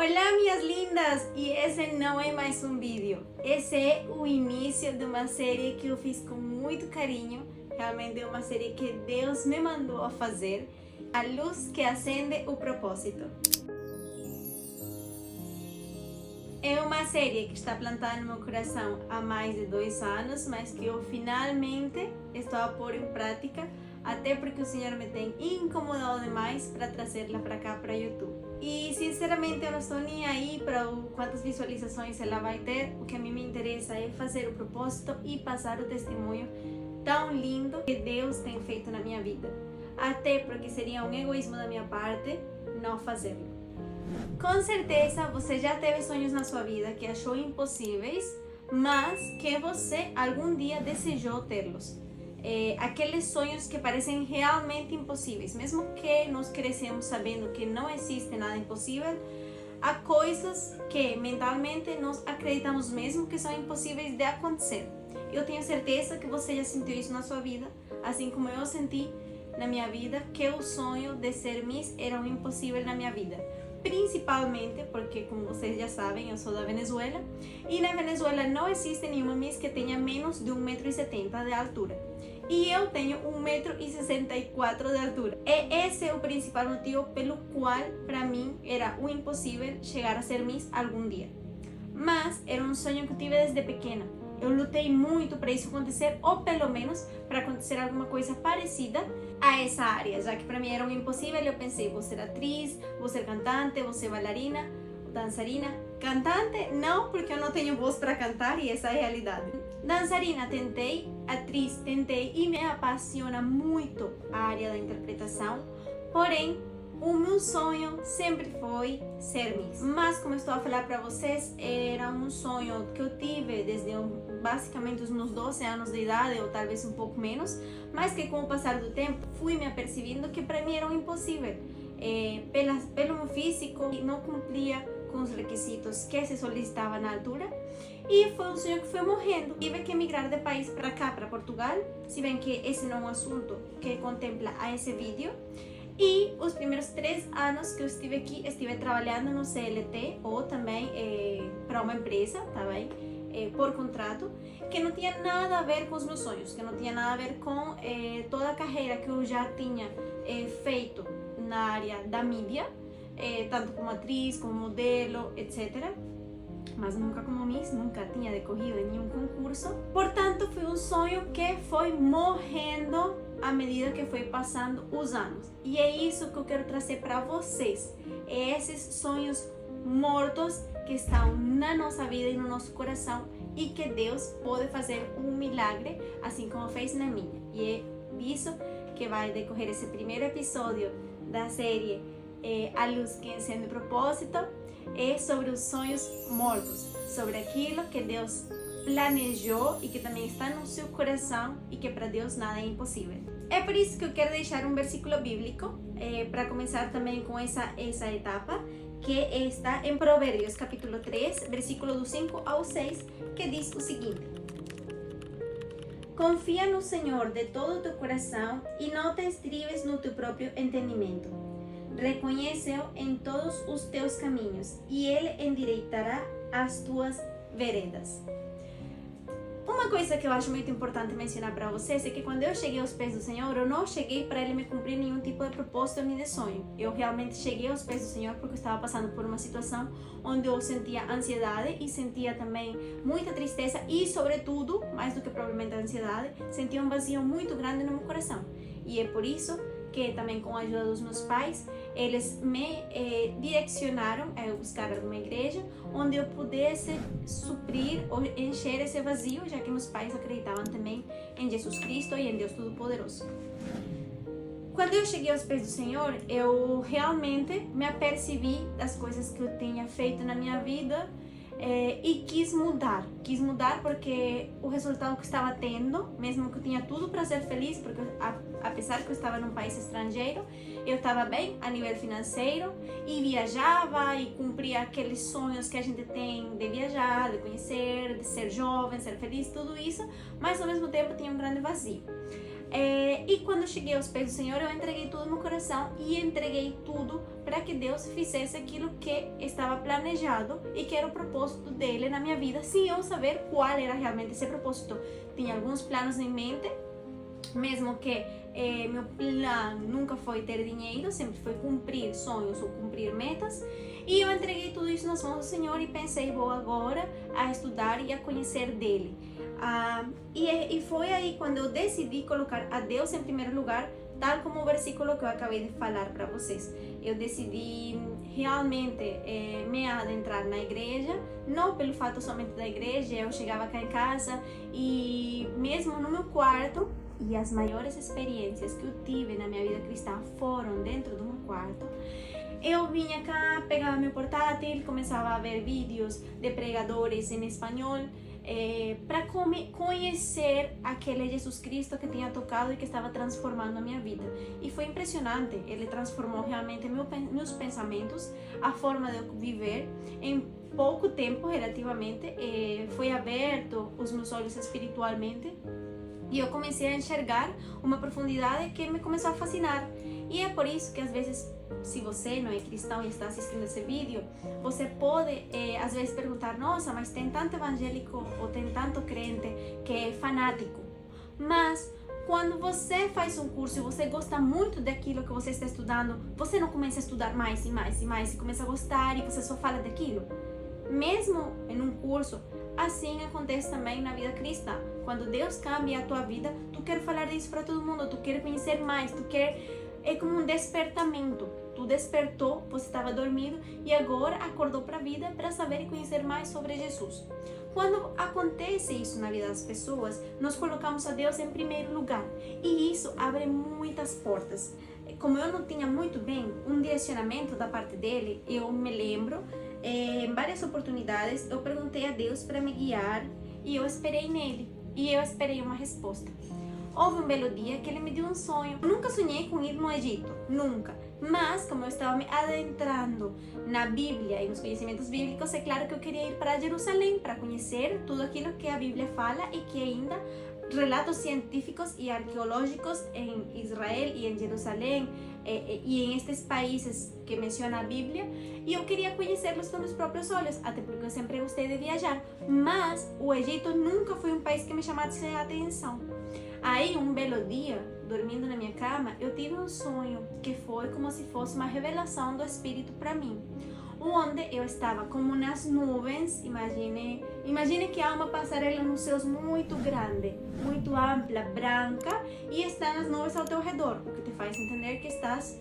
Olá, minhas lindas! E esse não é mais um vídeo. Esse é o início de uma série que eu fiz com muito carinho. Realmente é uma série que Deus me mandou a fazer. A luz que acende o propósito. É uma série que está plantada no meu coração há mais de 2 anos, mas que eu finalmente estou a pôr em prática, até porque o Senhor me tem incomodado demais para trazê-la para cá, para YouTube. E sinceramente eu não estou nem aí para quantas visualizações ela vai ter. O que a mim me interessa é fazer o propósito e passar o testemunho tão lindo que Deus tem feito na minha vida. Até porque seria um egoísmo da minha parte não fazê-lo. Com certeza você já teve sonhos na sua vida que achou impossíveis, mas que você algum dia desejou tê-los. Aqueles sonhos que parecem realmente impossíveis, mesmo que nós crescemos sabendo que não existe nada impossível, há coisas que mentalmente nós acreditamos mesmo que são impossíveis de acontecer. Eu tenho certeza que você já sentiu isso na sua vida, assim como eu senti na minha vida que o sonho de ser Miss era um impossível na minha vida. Principalmente porque, como vocês já sabem, eu sou da Venezuela e na Venezuela não existe nenhuma Miss que tenha menos de 1,70 m de altura. E eu tenho 1,64 m de altura. E esse é o principal motivo pelo qual, para mim, era um impossível chegar a ser Miss algum dia. Mas era um sonho que eu tive desde pequena. Eu lutei muito para isso acontecer, ou pelo menos para acontecer alguma coisa parecida a essa área, já que para mim era um impossível. Eu pensei, vou ser atriz, vou ser cantante, vou ser bailarina, dançarina. Cantante, não, porque eu não tenho voz para cantar e essa é a realidade. Dançarina, tentei, atriz, tentei e me apaixona muito a área da interpretação, porém, o meu sonho sempre foi ser Miss. Mas, como eu estou a falar para vocês, era um sonho que eu tive desde basicamente os meus 12 anos de idade, ou talvez um pouco menos, mas que com o passar do tempo fui me apercebendo que para mim era um impossível. Pelo meu físico, não cumpria com os requisitos que se solicitava na altura, e foi um sonho que foi morrendo. Tive que emigrar de país para cá, para Portugal, se bem que esse não é um assunto que contempla a esse vídeo. E os primeiros 3 anos que eu estive aqui, estive trabalhando no CLT ou também para uma empresa, tá bem? Por contrato, que não tinha nada a ver com os meus sonhos, que não tinha nada a ver com toda a carreira que eu já tinha feito na área da mídia, tanto como atriz, como modelo, etc. Mas nunca como Miss, nunca tinha decorrido em nenhum concurso. Portanto, foi um sonho que foi morrendo à medida que foi passando os anos. E é isso que eu quero trazer para vocês. É esses sonhos mortos que estão na nossa vida e no nosso coração e que Deus pode fazer um milagre, assim como fez na minha. E é disso que vai decorrer esse primeiro episódio da série A Luz que Encende o Propósito. É sobre os sonhos mortos, sobre aquilo que Deus planejou e que também está no seu coração e que para Deus nada é impossível. É por isso que eu quero deixar um versículo bíblico para começar também com essa etapa, que está em Provérbios capítulo 3, versículo do 5 ao 6, que diz o seguinte: Confia no Senhor de todo o teu coração e não te estribes no teu próprio entendimento. Reconhece-o em todos os teus caminhos e Ele endireitará as tuas veredas. Uma coisa que eu acho muito importante mencionar para vocês é que quando eu cheguei aos pés do Senhor, eu não cheguei para Ele me cumprir nenhum tipo de propósito nem de sonho. Eu realmente cheguei aos pés do Senhor porque eu estava passando por uma situação onde eu sentia ansiedade e sentia também muita tristeza e, sobretudo, mais do que provavelmente a ansiedade, sentia um vazio muito grande no meu coração. E é por isso que também com a ajuda dos meus pais, eles me direcionaram a buscar uma igreja onde eu pudesse suprir ou encher esse vazio, já que meus pais acreditavam também em Jesus Cristo e em Deus Todo-Poderoso. Quando eu cheguei aos pés do Senhor, eu realmente me apercebi das coisas que eu tinha feito na minha vida e quis mudar porque o resultado que estava tendo, mesmo que eu tinha tudo para ser feliz, porque apesar que eu estava num país estrangeiro, eu estava bem a nível financeiro e viajava e cumpria aqueles sonhos que a gente tem de viajar, de conhecer, de ser jovem, ser feliz, tudo isso, mas ao mesmo tempo tinha um grande vazio. E quando eu cheguei aos pés do Senhor, eu entreguei tudo no meu coração e entreguei tudo para que Deus fizesse aquilo que estava planejado e que era o propósito dele na minha vida, sem eu saber qual era realmente esse propósito. Tinha alguns planos em mente, mesmo que meu plano nunca foi ter dinheiro, sempre foi cumprir sonhos ou cumprir metas. E eu entreguei tudo isso nas mãos do Senhor e pensei, vou agora a estudar e a conhecer dele. E foi aí quando eu decidi colocar a Deus em primeiro lugar, tal como o versículo que eu acabei de falar para vocês. Eu decidi realmente me adentrar na igreja, não pelo fato somente da igreja. Eu chegava cá em casa e mesmo no meu quarto, e as maiores experiências que eu tive na minha vida cristã foram dentro do meu quarto. Eu vinha cá, pegava meu portátil, começava a ver vídeos de pregadores em espanhol, para conhecer aquele Jesus Cristo que tinha tocado e que estava transformando a minha vida. E foi impressionante, ele transformou realmente meus pensamentos, a forma de eu viver. Em pouco tempo, relativamente, foi aberto os meus olhos espiritualmente e eu comecei a enxergar uma profundidade que me começou a fascinar. E é por isso que às vezes, se você não é cristão e está assistindo esse vídeo, você pode às vezes perguntar, nossa, mas tem tanto evangélico ou tem tanto crente que é fanático. Mas quando você faz um curso e você gosta muito daquilo que você está estudando, você não começa a estudar mais e mais e mais e começa a gostar e você só fala daquilo? Mesmo em um curso, assim acontece também na vida cristã. Quando Deus cambia a tua vida, tu quer falar disso para todo mundo, tu quer conhecer mais, tu quer... É como um despertamento. Tu despertou, você estava dormindo e agora acordou para a vida para saber e conhecer mais sobre Jesus. Quando acontece isso na vida das pessoas, nós colocamos a Deus em primeiro lugar e isso abre muitas portas. Como eu não tinha muito bem um direcionamento da parte dele, eu me lembro, em várias oportunidades, eu perguntei a Deus para me guiar e eu esperei nele e eu esperei uma resposta. Houve um belo dia que ele me deu um sonho. Eu nunca sonhei com ir no Egito, nunca. Mas, como eu estava me adentrando na Bíblia e nos conhecimentos bíblicos, é claro que eu queria ir para Jerusalém para conhecer tudo aquilo que a Bíblia fala e que ainda relatos científicos e arqueológicos em Israel e em Jerusalém e em estes países que menciona a Bíblia. E eu queria conhecê-los com meus próprios olhos, até porque eu sempre gostei de viajar. Mas o Egito nunca foi um país que me chamasse a atenção. Aí, um belo dia, dormindo na minha cama, eu tive um sonho que foi como se fosse uma revelação do Espírito para mim, onde eu estava como nas nuvens. Imagine que há uma passarela nos céus muito grande, muito ampla, branca, e estão as nuvens ao teu redor, o que te faz entender que estás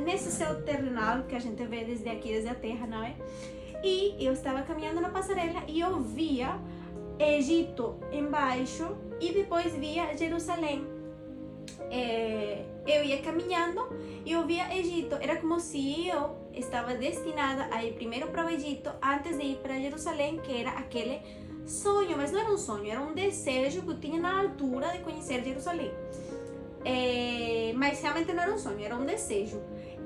nesse céu terrenal que a gente vê desde aqui, desde a terra, não é? E eu estava caminhando na passarela e eu via Egito embaixo e depois via Jerusalém. Eu ia caminhando e eu via Egito. Era como se eu estava destinada a ir primeiro para o Egito antes de ir para Jerusalém, que era aquele sonho, mas não era um sonho, era um desejo que eu tinha na altura de conhecer Jerusalém. Mas realmente não era um sonho, era um desejo.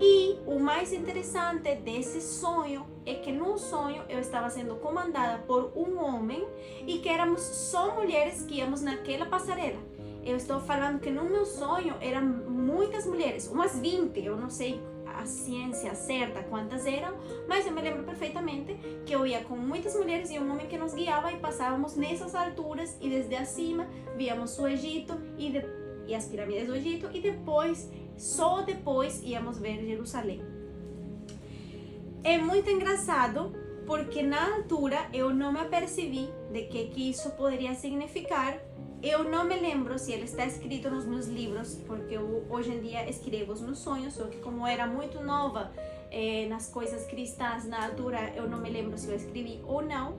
E o mais interessante desse sonho é que no sonho eu estava sendo comandada por um homem e que éramos só mulheres que íamos naquela passarela. Eu estou falando que no meu sonho eram muitas mulheres, umas 20, eu não sei a ciência certa quantas eram, mas eu me lembro perfeitamente que eu ia com muitas mulheres e um homem que nos guiava e passávamos nessas alturas e desde acima víamos o Egito e as pirâmides do Egito e depois, só depois íamos ver Jerusalém. É muito engraçado porque na altura eu não me apercebi de que isso poderia significar. Eu não me lembro se ele está escrito nos meus livros, porque eu hoje em dia escrevo os meus sonhos, só que como era muito nova nas coisas cristãs na altura, eu não me lembro se eu escrevi ou não,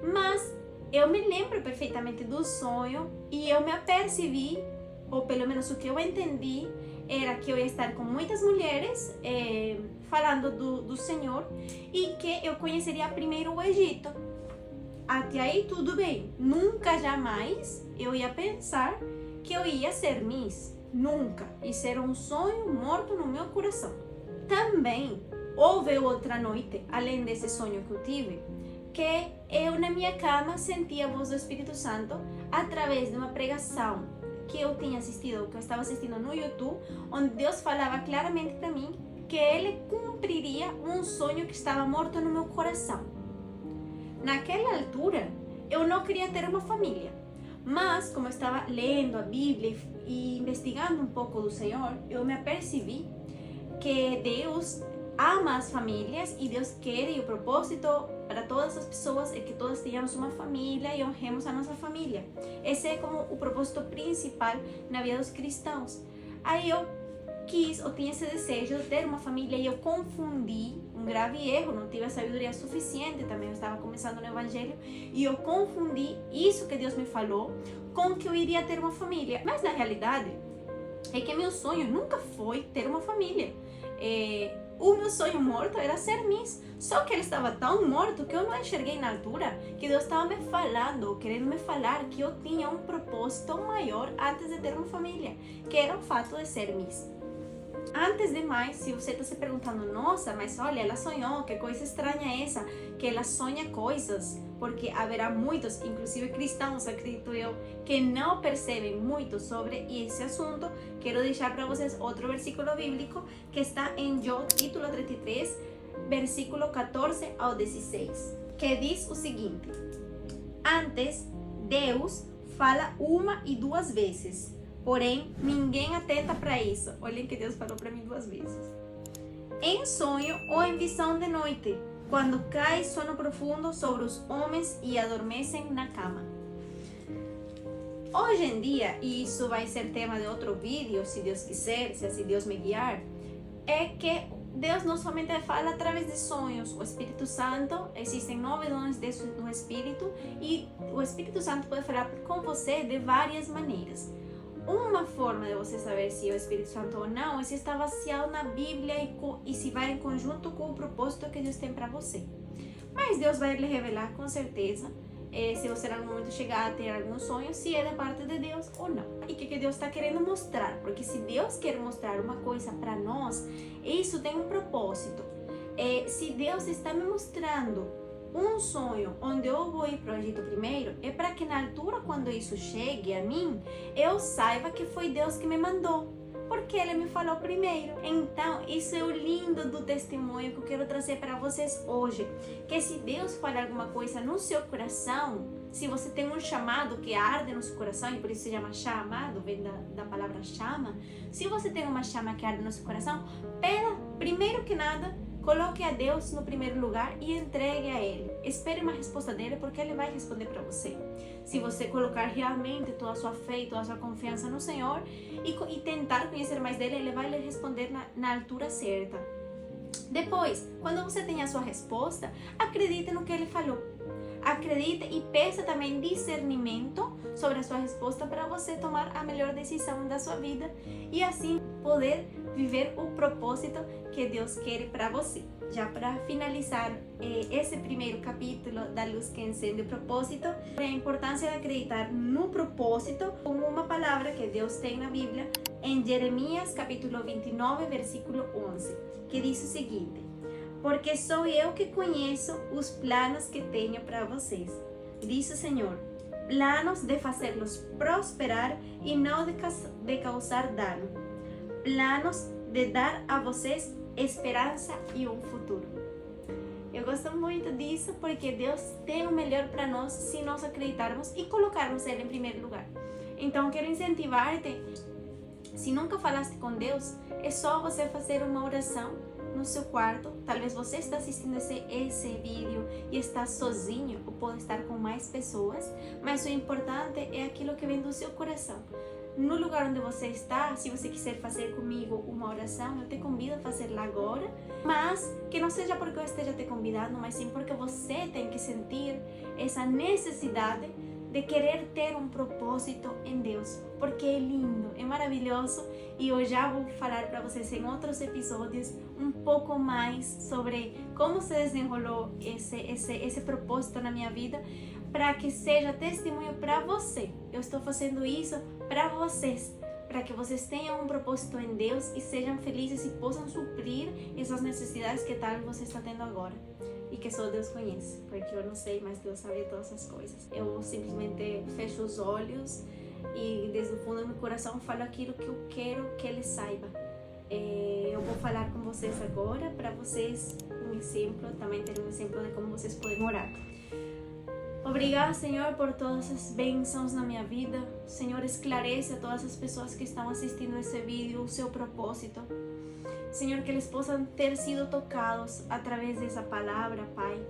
mas eu me lembro perfeitamente do sonho e eu me apercebi, ou pelo menos o que eu entendi, era que eu ia estar com muitas mulheres falando do Senhor e que eu conheceria primeiro o Egito. Até aí tudo bem, nunca jamais eu ia pensar que eu ia ser Miss, nunca. Isso era um sonho morto no meu coração. Também houve outra noite, além desse sonho que eu tive, que eu na minha cama sentia a voz do Espírito Santo através de uma pregação que eu tinha assistido, que eu estava assistindo no YouTube, onde Deus falava claramente para mim que ele cumpriria um sonho que estava morto no meu coração. Naquela altura, eu não queria ter uma família, mas como eu estava lendo a Bíblia e investigando um pouco do Senhor, eu me apercebi que Deus ama as famílias e Deus quer, e o propósito para todas as pessoas é que todas tenhamos uma família e honremos a nossa família. Esse é como o propósito principal na vida dos cristãos. Aí eu tinha esse desejo de ter uma família e eu confundi, um grave erro, não tive a sabedoria suficiente também, eu estava começando no Evangelho, e eu confundi isso que Deus me falou com que eu iria ter uma família. Mas na realidade, é que meu sonho nunca foi ter uma família. O meu sonho morto era ser Miss, só que ele estava tão morto que eu não enxerguei na altura que Deus estava me falando, querendo me falar que eu tinha um propósito maior antes de ter uma família, que era o fato de ser Miss. Antes de mais, se você está se perguntando, nossa, mas olha, ela sonhou, que coisa estranha é essa, que ela sonha coisas, porque haverá muitos, inclusive cristãos, acredito eu, que não percebem muito sobre esse assunto. Quero deixar para vocês outro versículo bíblico que está em Jó, capítulo 33, versículo 14 ao 16, que diz o seguinte: antes, Deus fala uma e duas vezes, porém, ninguém atenta para isso. Olhem que Deus falou para mim 2 vezes. Em sonho ou em visão de noite, quando cai sono profundo sobre os homens e adormecem na cama. Hoje em dia, e isso vai ser tema de outro vídeo, se Deus quiser, se assim Deus me guiar, é que Deus não somente fala através de sonhos. O Espírito Santo, existem 9 dons no Espírito, e o Espírito Santo pode falar com você de várias maneiras. Uma forma de você saber se é o Espírito Santo ou não é se está baseado na Bíblia e se vai em conjunto com o propósito que Deus tem para você. Mas Deus vai lhe revelar com certeza, se você em algum momento chegar a ter algum sonho, se é da parte de Deus ou não. E o que Deus está querendo mostrar, porque se Deus quer mostrar uma coisa para nós, isso tem um propósito. Se Deus está me mostrando um sonho onde eu vou ir para o Egito primeiro, é para que na altura, quando isso chegue a mim, eu saiba que foi Deus que me mandou, porque Ele me falou primeiro. Então, isso é o lindo do testemunho que eu quero trazer para vocês hoje, que se Deus falar alguma coisa no seu coração, se você tem um chamado que arde no seu coração, e por isso se chama chamado, vem da palavra chama, se você tem uma chama que arde no seu coração, peda, primeiro que nada, coloque a Deus no primeiro lugar e entregue a Ele. Espere uma resposta dele, porque Ele vai responder para você. Se você colocar realmente toda a sua fé e toda a sua confiança no Senhor e tentar conhecer mais dele, Ele vai lhe responder na altura certa. Depois, quando você tem a sua resposta, acredite no que Ele falou. Acredite e peça também discernimento sobre a sua resposta para você tomar a melhor decisão da sua vida e assim poder viver o propósito que Deus quer para você. Já para finalizar esse primeiro capítulo da Luz que Encende o Propósito, a importância de acreditar no propósito com uma palavra que Deus tem na Bíblia em Jeremias capítulo 29, versículo 11, que diz o seguinte: porque sou eu que conheço os planos que tenho para vocês, diz o Senhor, planos de fazê-los prosperar e não de causar dano, planos de dar a vocês esperança e um futuro. Eu gosto muito disso porque Deus tem o melhor para nós se nós acreditarmos e colocarmos Ele em primeiro lugar. Então, quero incentivar-te, se nunca falaste com Deus, é só você fazer uma oração no seu quarto. Talvez você está assistindo esse vídeo e está sozinho, ou pode estar com mais pessoas, mas o importante é aquilo que vem do seu coração. No lugar onde você está, se você quiser fazer comigo uma oração, eu te convido a fazê-la agora, mas que não seja porque eu esteja te convidando, mas sim porque você tem que sentir essa necessidade de querer ter um propósito em Deus, porque é lindo, é maravilhoso, e eu já vou falar para vocês em outros episódios um pouco mais sobre como se desenrolou esse propósito na minha vida, para que seja testemunho para você. Eu estou fazendo isso para vocês, para que vocês tenham um propósito em Deus e sejam felizes e possam suprir essas necessidades que tal você está tendo agora. E que só Deus conhece, porque eu não sei, mas Deus sabe todas as coisas. Eu simplesmente fecho os olhos e desde o fundo do meu coração falo aquilo que eu quero que Ele saiba. Eu vou falar com vocês agora para vocês um exemplo, também ter um exemplo de como vocês podem orar. Obrigada, Senhor, por todas as bênçãos na minha vida. Senhor, esclarece a todas as pessoas que estão assistindo esse vídeo o seu propósito. Senhor, que eles possam ter sido tocados através dessa palavra, Pai.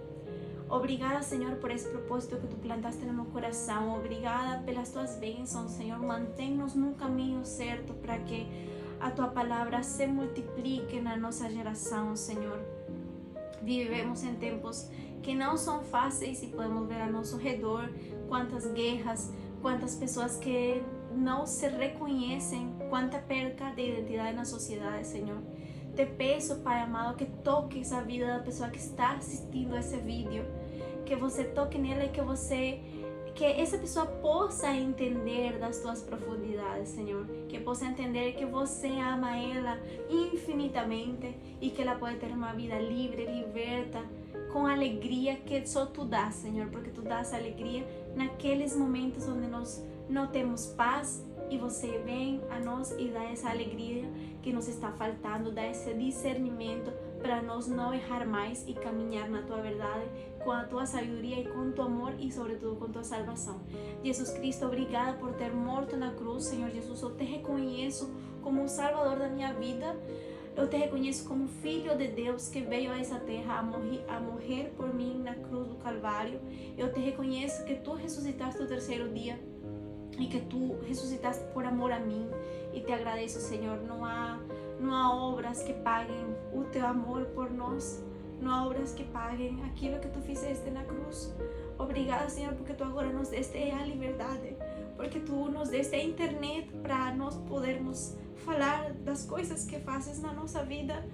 Obrigada, Senhor, por esse propósito que Tu plantaste no meu coração. Obrigada pelas Tuas bênçãos, Senhor. Mantém-nos no caminho certo para que a Tua palavra se multiplique na nossa geração, Senhor. Vivemos em tempos que não são fáceis e podemos ver ao nosso redor quantas guerras, quantas pessoas que não se reconhecem, quanta perca de identidade na sociedade, Senhor. Te peço, Pai amado, que toques a vida da pessoa que está assistindo esse vídeo, que você toque nela e que essa pessoa possa entender das tuas profundidades, Senhor, que possa entender que você ama ela infinitamente e que ela pode ter uma vida livre, liberta, com alegria que só Tu dás, Senhor, porque Tu dás alegria naqueles momentos onde nós não temos paz e você vem a nós e dá essa alegria que nos está faltando, dá esse discernimento para nós não errar mais e caminhar na Tua verdade, com a Tua sabedoria e com Tu amor e sobretudo com Tua salvação. Jesus Cristo, obrigada por ter morto na cruz, Senhor Jesus. Eu Te reconheço como o Salvador da minha vida. Eu Te reconheço como Filho de Deus que veio a essa terra a morrer por mim na cruz do Calvário. Eu Te reconheço que Tu ressuscitaste no terceiro dia e que Tu ressuscitaste por amor a mim. E Te agradeço, Senhor. Não há obras que paguem o Teu amor por nós. Não há obras que paguem aquilo que Tu fizeste na cruz. Obrigada, Senhor, porque Tu agora nos deste a liberdade. Porque Tu nos deste a internet para nós podermos falar das coisas que fazes na nossa vida.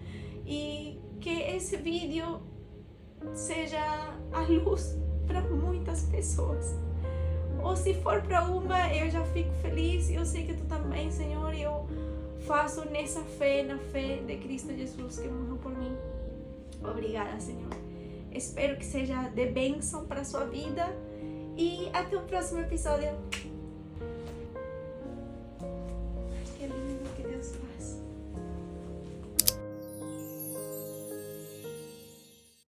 E que esse vídeo seja a luz para muitas pessoas. Ou se for para uma, eu já fico feliz. Eu sei que Tu também, Senhor. Eu faço nessa fé, na fé de Cristo Jesus que morreu por mim. Obrigada, Senhor. Espero que seja de bênção para a sua vida. E até o próximo episódio.